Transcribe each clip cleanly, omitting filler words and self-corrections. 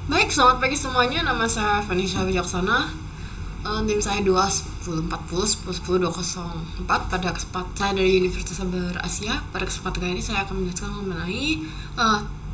Baik, selamat pagi semuanya. Nama saya Vanisha Wijaksana. Tim saya 21040 10 20 4 pada kesempatan saya dari Universitas Sabar Asia. Pada kesempatan kali ini saya akan menjelaskan mengenai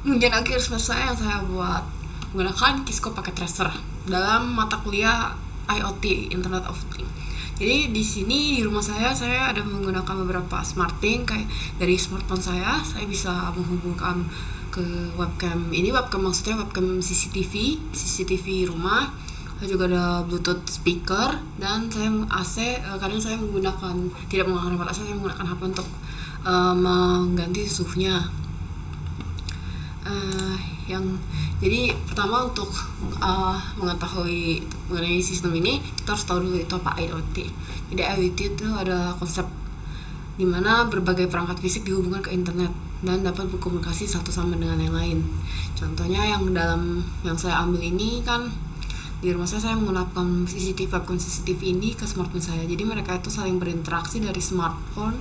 ujian akhir semester saya yang saya buat menggunakan Kisco Packet Tracer dalam mata kuliah IoT Internet of Things. Jadi di sini di rumah saya ada menggunakan beberapa SmartThing. Kayak dari smartphone saya bisa menghubungkan ke webcam. Ini webcam maksudnya webcam CCTV rumah. Saya juga ada Bluetooth speaker dan saya AC. Kadang saya menggunakan tidak menggunakan remote AC, saya menggunakan HP untuk mengganti suhunya. uh, yang jadi pertama untuk mengetahui mengenai sistem ini kita harus tahu dulu itu apa IoT. Jadi IoT itu ada konsep di mana berbagai perangkat fisik dihubungkan ke internet dan dapat berkomunikasi satu sama dengan yang lain. Contohnya yang saya ambil ini kan di rumah saya menggunakan webcam CCTV ini ke smartphone saya. Jadi mereka itu saling berinteraksi dari smartphone.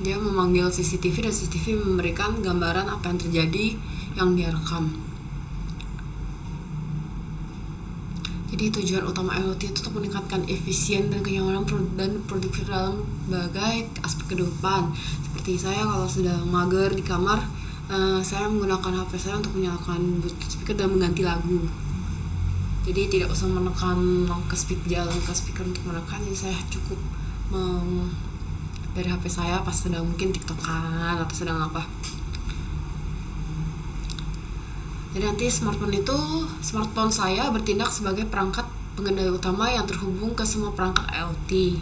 Dia memanggil CCTV dan CCTV memberikan gambaran apa yang terjadi yang dia rekam. Jadi tujuan utama IoT itu untuk meningkatkan efisien dan kenyamanan dan produktivitas dalam berbagai aspek kehidupan. Seperti saya kalau sudah mager di kamar, saya menggunakan HP saya untuk menyalakan Bluetooth speaker dan mengganti lagu. Jadi tidak usah menekan ke speaker untuk menekan. Jadi saya cukup dari HP saya pas sedang mungkin tiktokan atau sedang apa. Jadi nanti smartphone saya bertindak sebagai perangkat pengendali utama yang terhubung ke semua perangkat IoT.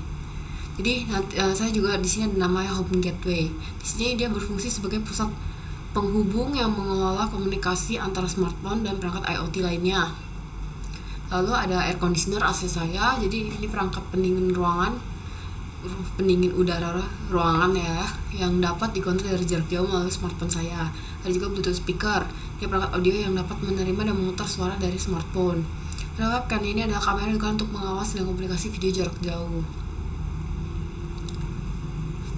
Jadi nanti saya juga di sini ada namanya Home Gateway. Di sini dia berfungsi sebagai pusat penghubung yang mengelola komunikasi antara smartphone dan perangkat IoT lainnya. Lalu ada air conditioner AC saya. Jadi ini perangkat pendingin udara ruangan ya, yang dapat dikontrol dari jarak jauh melalui smartphone saya. Ada juga Bluetooth speaker, dia perangkat audio yang dapat menerima dan memutar suara dari smartphone. Webcam ini adalah kamera yang digunakan untuk mengawas dan komunikasi video jarak jauh.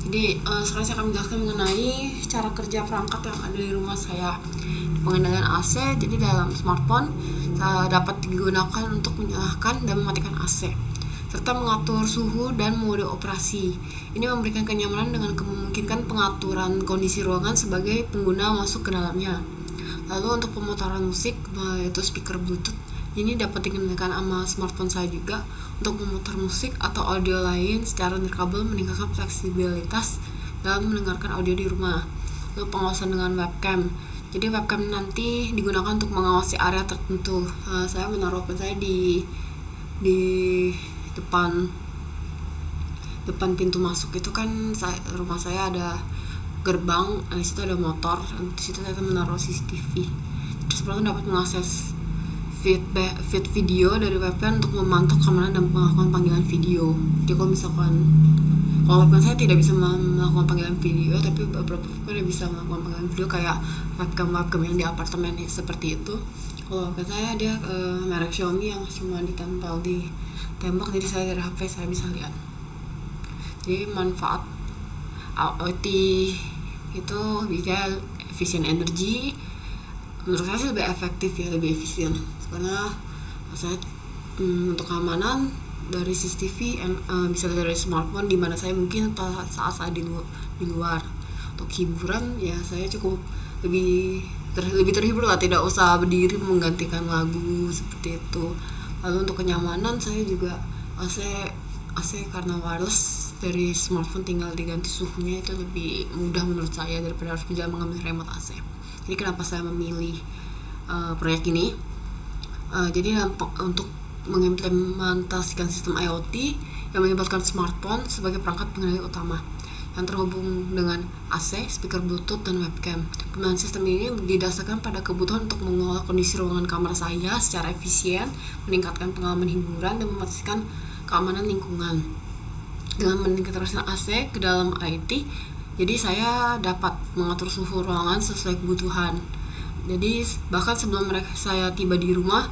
Jadi sekarang saya akan menjelaskan mengenai cara kerja perangkat yang ada di rumah saya. Pengendalian AC, jadi dalam smartphone dapat digunakan untuk menyalakan dan mematikan AC, serta mengatur suhu dan mode operasi. Ini memberikan kenyamanan dengan memungkinkan pengaturan kondisi ruangan sebagai pengguna masuk ke dalamnya. Lalu untuk pemutaran musik, yaitu speaker Bluetooth, ini dapat digunakan sama smartphone saya juga untuk memutar musik atau audio lain secara nirkabel, meningkatkan fleksibilitas dalam mendengarkan audio di rumah. Lalu pengawasan dengan webcam. Jadi webcam nanti digunakan untuk mengawasi area tertentu. Saya menaruh webcam saya di depan pintu masuk itu kan. Rumah saya ada gerbang, di situ ada motor, di situ saya menaruh CCTV. Terus penonton dapat mengakses feed video dari webcam untuk memantau keamanan dan melakukan panggilan video. Jadi kalau webcam saya tidak bisa melakukan panggilan video, tapi beberapa webcam bisa melakukan panggilan video kayak webcam yang di apartemen seperti itu. Kalau webcam saya dia merek Xiaomi yang cuma ditempel di tembok, jadi saya dari HP saya bisa lihat. Jadi manfaat IoT itu bisa efisien energi. Menurut saya sih lebih efektif ya, lebih efisien, karena saya untuk keamanan dari CCTV bisa dari smartphone di mana saya mungkin saat saya di luar. Untuk hiburan ya saya cukup lebih terhibur lah, tidak usah berdiri menggantikan lagu seperti itu. Lalu untuk kenyamanan saya juga AC karena wireless dari smartphone tinggal diganti suhunya, itu lebih mudah menurut saya daripada harus mengambil remote AC. Jadi kenapa saya memilih proyek ini? Jadi untuk mengimplementasikan sistem IoT yang melibatkan smartphone sebagai perangkat pengendali utama yang terhubung dengan AC, speaker Bluetooth, dan webcam. Penggunaan sistem ini didasarkan pada kebutuhan untuk mengelola kondisi ruangan kamar saya secara efisien, meningkatkan pengalaman hiburan, dan memastikan keamanan lingkungan. Dengan mengintegrasikan AC ke dalam IT, jadi saya dapat mengatur suhu ruangan sesuai kebutuhan. Jadi bahkan sebelum saya tiba di rumah,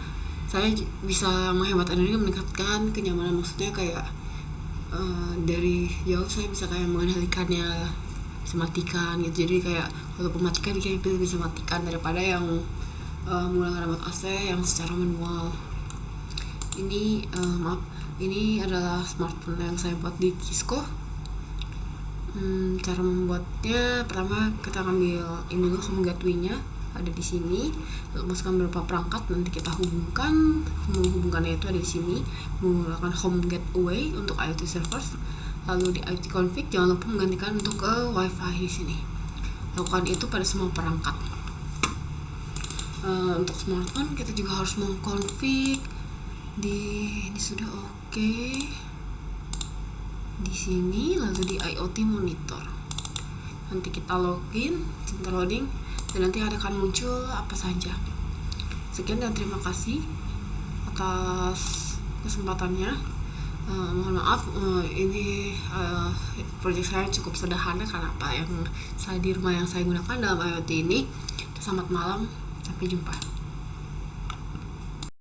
saya bisa menghemat energi, meningkatkan kenyamanan. Maksudnya kayak dari jauh saya bisa kayak mengendalikannya, bisa matikan gitu. Jadi kayak kalau pematikan kayak bisa matikan daripada yang menggunakan remote AC yang secara manual. Ini ini adalah smartphone yang saya buat di Kisco. Cara membuatnya, pertama kita ambil ini dulu home gateway-nya, ada di sini. Lalu masukkan beberapa perangkat, nanti kita menghubungkannya itu ada di sini menggunakan home gateway untuk IoT servers. Lalu di IoT config jangan lupa menggantikan untuk ke WiFi di sini. Lakukan itu pada semua perangkat. Untuk smartphone kita juga harus mengkonfig ini sudah oke. Di sini lalu di IoT monitor. Nanti kita login, sebentar loading, dan nanti akan muncul apa saja. Sekian dan terima kasih atas kesempatannya. Mohon maaf, ini project saya cukup sederhana karena apa yang saya di rumah yang saya gunakan dalam IoT ini. Selamat malam, sampai jumpa.